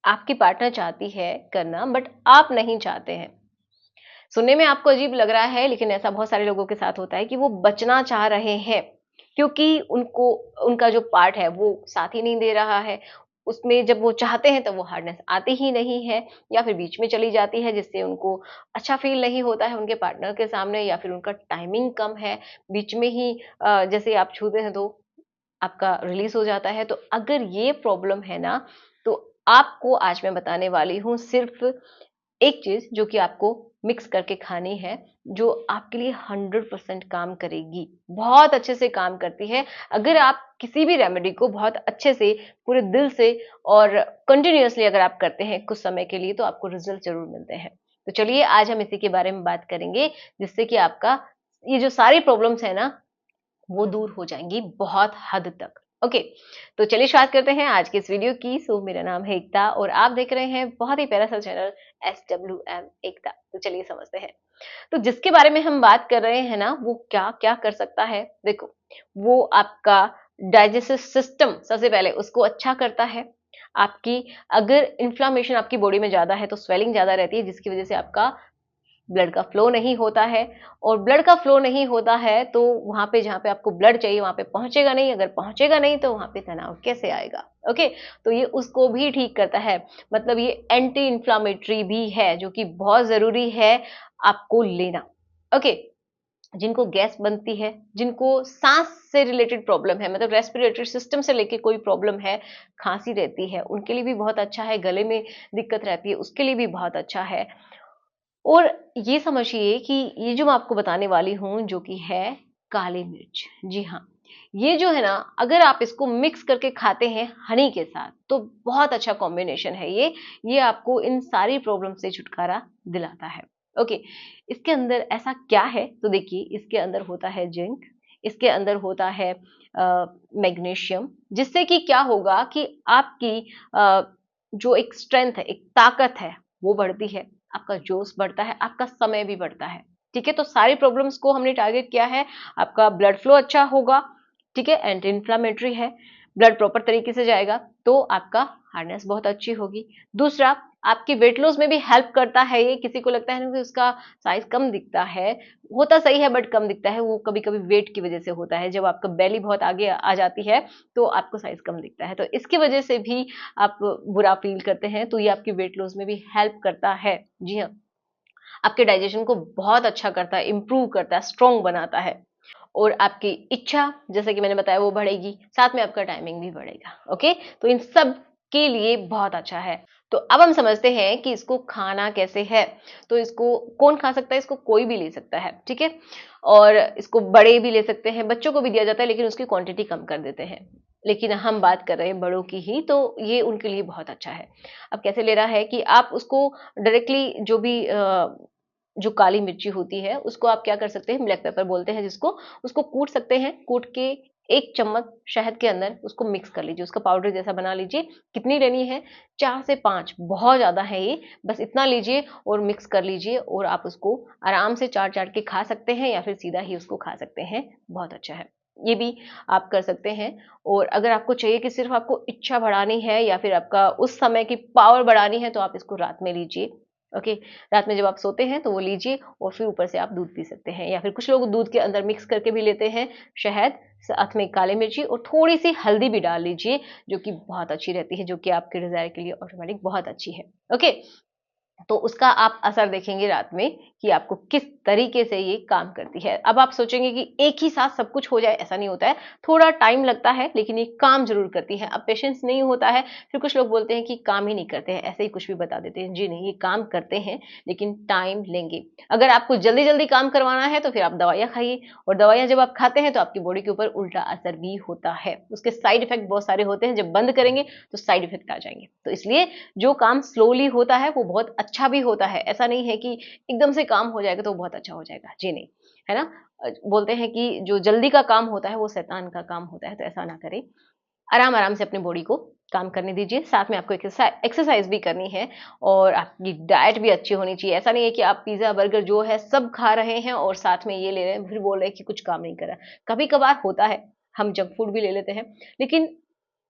आपकी पार्टनर चाहती है करना, बट आप नहीं चाहते हैं। सुनने में आपको अजीब लग रहा है, लेकिन ऐसा बहुत सारे लोगों के साथ होता है कि वो बचना चाह रहे हैं, क्योंकि उनको उनका जो पार्ट है वो साथ ही नहीं दे रहा है। उसमें जब वो चाहते हैं तो वो हार्डनेस आती ही नहीं है, या फिर बीच में चली जाती है, जिससे उनको अच्छा फ़ील नहीं होता है उनके पार्टनर के सामने, या फिर उनका टाइमिंग कम है, बीच में ही जैसे आप छूते हैं तो आपका रिलीज़ हो जाता है। तो अगर ये प्रॉब्लम है ना, तो आपको आज मैं बताने वाली हूँ सिर्फ़ एक चीज़ जो कि आपको मिक्स करके खानी है, जो आपके लिए 100% काम करेगी, बहुत अच्छे से काम करती है। अगर आप किसी भी रेमेडी को बहुत अच्छे से, पूरे दिल से और कंटिन्यूअसली अगर आप करते हैं कुछ समय के लिए, तो आपको रिज़ल्ट ज़रूर मिलते हैं। तो चलिए आज हम इसी के बारे में बात करेंगे, जिससे कि आपका ये जो सारी प्रॉब्लम्स है ना, वो दूर हो जाएँगी बहुत हद तक। ओके, तो चलिए शुरुआत करते हैं आज की इस वीडियो की। सो मेरा नाम है एकता और आप देख रहे हैं बहुत ही प्यारा सा चैनल SWM एकता। तो चलिए समझते हैं। तो जिसके बारे में हम बात कर रहे हैं ना, वो क्या-क्या कर सकता है? देखो, वो आपका डाइजेस्टिव सिस्टम सबसे पहले उसको अच्छा करता है। आपकी अगर इन्फ्लेमेशन आपकी बॉडी में ज़्यादा है, तो स्वेलिंग ज़्यादा रहती है, जिसकी वज़ह से आपका ब्लड का फ्लो नहीं होता है, और ब्लड का फ्लो नहीं होता है तो वहाँ पे जहाँ पे आपको ब्लड चाहिए वहाँ पे पहुँचेगा नहीं, अगर पहुँचेगा नहीं तो वहाँ पे तनाव कैसे आएगा? ओके, तो ये उसको भी ठीक करता है। मतलब ये एंटी इन्फ्लेमेटरी भी है, जो कि बहुत ज़रूरी है आपको लेना। ओके, जिनको गैस बनती है, जिनको सांस से रिलेटेड प्रॉब्लम है, मतलब रेस्पिरेटरी सिस्टम से लेके कोई प्रॉब्लम है, खांसी रहती है, उनके लिए भी बहुत अच्छा है। गले में दिक्कत रहती है, उसके लिए भी बहुत अच्छा है। और ये समझिए कि ये जो मैं आपको बताने वाली हूँ, जो कि है काली मिर्च। जी हाँ, ये जो है ना, अगर आप इसको मिक्स करके खाते हैं हनी के साथ, तो बहुत अच्छा कॉम्बिनेशन है ये। ये आपको इन सारी प्रॉब्लम से छुटकारा दिलाता है। ओके, इसके अंदर ऐसा क्या है? तो देखिए, इसके अंदर होता है जिंक, इसके अंदर होता है मैग्नीशियम, जिससे कि क्या होगा कि आपकी अ, जो एक स्ट्रेंथ है, एक ताकत है, वो बढ़ती है। आपका जोश बढ़ता है, आपका समय भी बढ़ता है। ठीक है? तो सारी प्रॉब्लम्स को हमने टारगेट किया है, आपका ब्लड फ्लो अच्छा होगा, ठीक है? एंटी इन्फ्लेमेटरी है, ब्लड प्रॉपर तरीके से जाएगा, तो आपका हार्डनेस बहुत अच्छी होगी। दूसरा, आपकी वेट लॉस में भी हेल्प करता है ये। किसी को लगता है ना कि उसका साइज़ कम दिखता है, होता सही है बट कम दिखता है, वो कभी-कभी वेट की वज़ह से होता है। जब आपका बेली बहुत आगे आ जाती है, तो आपको साइज़ कम दिखता है। तो इसकी वज़ह से भी आप बुरा फ़ील करते हैं, तो ये आपकी वेट लॉस में भी हेल्प करता है। जी हाँ, आपके डाइजेशन को बहुत अच्छा करता है, इम्प्रूव करता है, स्ट्रॉन्ग बनाता है, और आपकी इच्छा, जैसे कि मैंने बताया, वो बढ़ेगी, साथ में आपका टाइमिंग भी बढ़ेगा। ओके, तो इन सब के लिए बहुत अच्छा है। तो अब हम समझते हैं कि इसको खाना कैसे है। तो इसको कौन खा सकता है? इसको कोई भी ले सकता है, ठीक है? और इसको बड़े भी ले सकते हैं, बच्चों को भी दिया जाता है, लेकिन उसकी क्वांटिटी कम कर देते हैं। लेकिन हम बात कर रहे हैं बड़ों की ही, तो ये उनके लिए बहुत अच्छा है। अब कैसे लेना है कि आप उसको डायरेक्टली जो भी जो काली मिर्ची होती है, उसको आप क्या कर सकते हैं, ब्लैक पेपर बोलते हैं जिसको, उसको कूट सकते हैं। कूट के 1 चम्मच शहद के अंदर उसको मिक्स कर लीजिए, उसका पाउडर जैसा बना लीजिए। कितनी लेनी है? 4 से 5, बहुत ज़्यादा है ये, बस इतना लीजिए और मिक्स कर लीजिए, और आप उसको आराम से चाट-चाट के खा सकते हैं, या फिर सीधा ही उसको खा सकते हैं, बहुत अच्छा है। ये भी आप कर सकते हैं। और अगर आपको चाहिए कि सिर्फ़ आपको इच्छा बढ़ानी है, या फिर आपका उस समय की पावर बढ़ानी है, तो आप इसको रात में लीजिए। ओके, रात में जब आप सोते हैं तो वो लीजिए, और फिर ऊपर से आप दूध पी सकते हैं, या फिर कुछ लोग दूध के अंदर मिक्स करके भी लेते हैं शहद, साथ में काली मिर्ची और थोड़ी-सी हल्दी भी डाल लीजिए, जो कि बहुत अच्छी रहती है, जो कि आपके डिज़ायर के लिए ऑटोमेटिक बहुत अच्छी है। ओके, तो उसका आप असर देखेंगे रात में कि आपको किस तरीके से ये काम करती है। अब आप सोचेंगे कि एक ही साथ सब कुछ हो जाए, ऐसा नहीं होता है, थोड़ा टाइम लगता है, लेकिन ये काम ज़रूर करती है। अब पेशेंस नहीं होता है, फिर कुछ लोग बोलते हैं कि काम ही नहीं करते हैं, ऐसे ही कुछ भी बता देते हैं। जी नहीं, ये काम करते हैं, लेकिन टाइम लेंगे। अगर आपको जल्दी-जल्दी काम करवाना है, तो फिर आप दवाइयाँ खाइए, और दवाइयाँ जब आप खाते हैं, तो आपकी बॉडी के ऊपर उल्टा असर भी होता है। उसके साइड इफ़ेक्ट बहुत सारे होते हैं, जब बंद करेंगे, तो साइड इफ़ेक्ट आ जाएँगे। तो इसलिए जो काम स्लोली होता है वो बहुत अच्छा भी होता है। ऐसा नहीं है कि एकदम से काम हो जाएगा तो बहुत अच्छा हो जाएगा। जी नहीं, है ना? बोलते हैं कि जो जल्दी का काम होता है वो शैतान का काम होता है, तो ऐसा ना करें। आराम-आराम से अपनी बॉडी को काम करने दीजिए। साथ में आपको एक्सरसाइज़ भी करनी है, और आपकी डाइट भी अच्छी होनी चाहिए। ऐसा नहीं है कि आप पिज़्ज़ा, बर्गर जो है सब खा रहे हैं और साथ में ये ले रहे हैं, फिर बोल रहे हैं कि कुछ काम नहीं कर रहा। कभी-कभार होता है, हम जंक फूड भी ले लेते हैं, लेकिन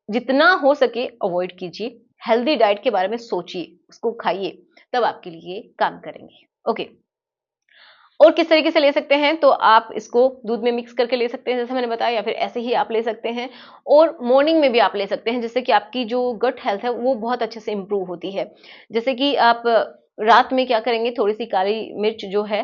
जितना हो सके अवॉइड कीजिए। हेल्दी डाइट के बारे में सोचिए, उसको खाइए, तब आपके लिए काम करेंगे। ओके। और किस तरीके से ले सकते हैं, तो आप इसको दूध में मिक्स करके ले सकते हैं जैसे मैंने बताया, या फिर ऐसे ही आप ले सकते हैं। और मॉर्निंग में भी आप ले सकते हैं, जिससे कि आपकी जो गट हेल्थ है वो बहुत अच्छे से इम्प्रूव होती है। जैसे कि आप रात में क्या करेंगे, थोड़ी सी काली मिर्च जो है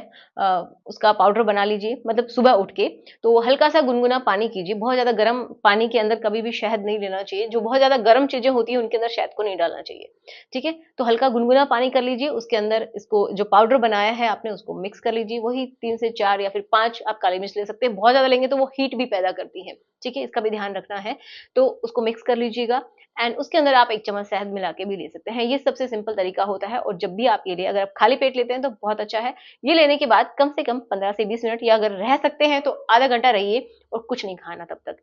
उसका पाउडर बना लीजिए, मतलब सुबह उठ के तो हल्का सा गुनगुना पानी कीजिए। बहुत ज्यादा गर्म पानी के अंदर कभी भी शहद नहीं लेना चाहिए, जो बहुत ज्यादा गर्म चीजें होती हैं उनके अंदर शहद को नहीं डालना चाहिए। ठीक है, तो हल्का गुनगुना पानी कर लीजिए, उसके अंदर इसको जो पाउडर बनाया है आपने उसको मिक्स कर लीजिए। वही 3 से 4 या फिर 5 आप काली मिर्च ले सकते हैं, बहुत ज़्यादा लेंगे तो वो हीट भी पैदा करती है, ठीक है? इसका भी ध्यान रखना है। तो उसको मिक्स कर लीजिएगा एंड उसके अंदर आप 1 चम्मच शहद मिला के भी ले सकते हैं। ये सबसे सिंपल तरीका होता है और जब भी आप ये लें, अगर आप खाली पेट लेते हैं तो बहुत अच्छा है। ये लेने के बाद कम से कम 15 से 20 मिनट, या अगर रह सकते हैं तो आधा घंटा रहिए और कुछ नहीं खाना तब तक,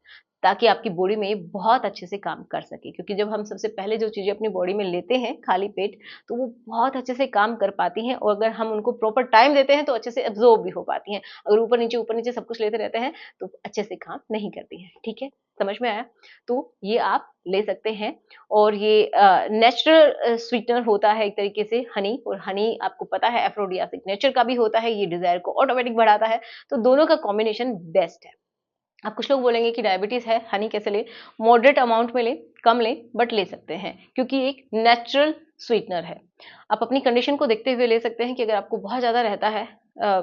ताकि आपकी बॉडी में ये बहुत अच्छे से काम कर सके। क्योंकि जब हम सबसे पहले जो चीज़ें अपनी बॉडी में लेते हैं खाली पेट, तो वो बहुत अच्छे से काम कर पाती हैं और अगर हम उनको प्रॉपर टाइम देते हैं तो अच्छे से एब्ज़ॉर्ब भी हो पाती हैं। अगर ऊपर नीचे सब कुछ लेते रहते हैं तो अच्छे से काम नहीं करती हैं, ठीक है? समझ में आया? तो ये आप ले सकते हैं। और ये नेचुरल स्वीटनर होता है एक तरीके से हनी, और हनी आपको पता है एफ्रोडियासिक नेचर का भी होता है, ये डिज़ायर को ऑटोमेटिक बढ़ाता है, तो दोनों का कॉम्बिनेशन बेस्ट है। अब कुछ लोग बोलेंगे कि डायबिटीज़ है, हनी कैसे लें? मॉडरेट अमाउंट में लें, कम लें, बट ले सकते हैं, क्योंकि एक नेचुरल स्वीटनर है। आप अपनी कंडीशन को देखते हुए ले सकते हैं कि अगर आपको बहुत ज़्यादा रहता है अ,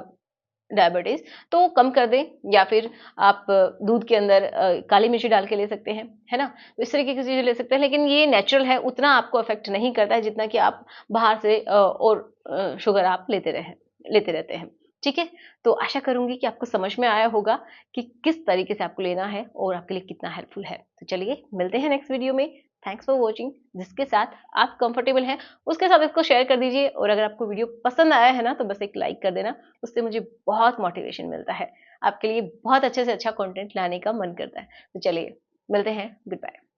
डायबिटीज़, तो कम कर दें, या फिर आप दूध के अंदर काली मिर्ची डाल के ले सकते हैं, है ना? तो इस तरीके की चीज़ें ले सकते हैं, लेकिन ये नेचुरल है, उतना आपको अफ़ेक्ट नहीं करता है जितना कि आप बाहर से और शुगर आप लेते रहते हैं। ठीक है? तो आशा करूँगी कि आपको समझ में आया होगा कि किस तरीके से आपको लेना है और आपके लिए कितना हेल्पफुल है। तो चलिए मिलते हैं नेक्स्ट वीडियो में। Thanks for watching. जिसके साथ आप कंफर्टेबल हैं, उसके साथ इसको शेयर कर दीजिए, और अगर आपको वीडियो पसंद आया है ना, तो बस एक लाइक कर देना, उससे मुझे बहुत मोटिवेशन मिलता है। आपके लिए बहुत अच्छे से अच्छा कंटेंट लाने का मन करता है। तो चलिए मिलते हैं, गुड बाय।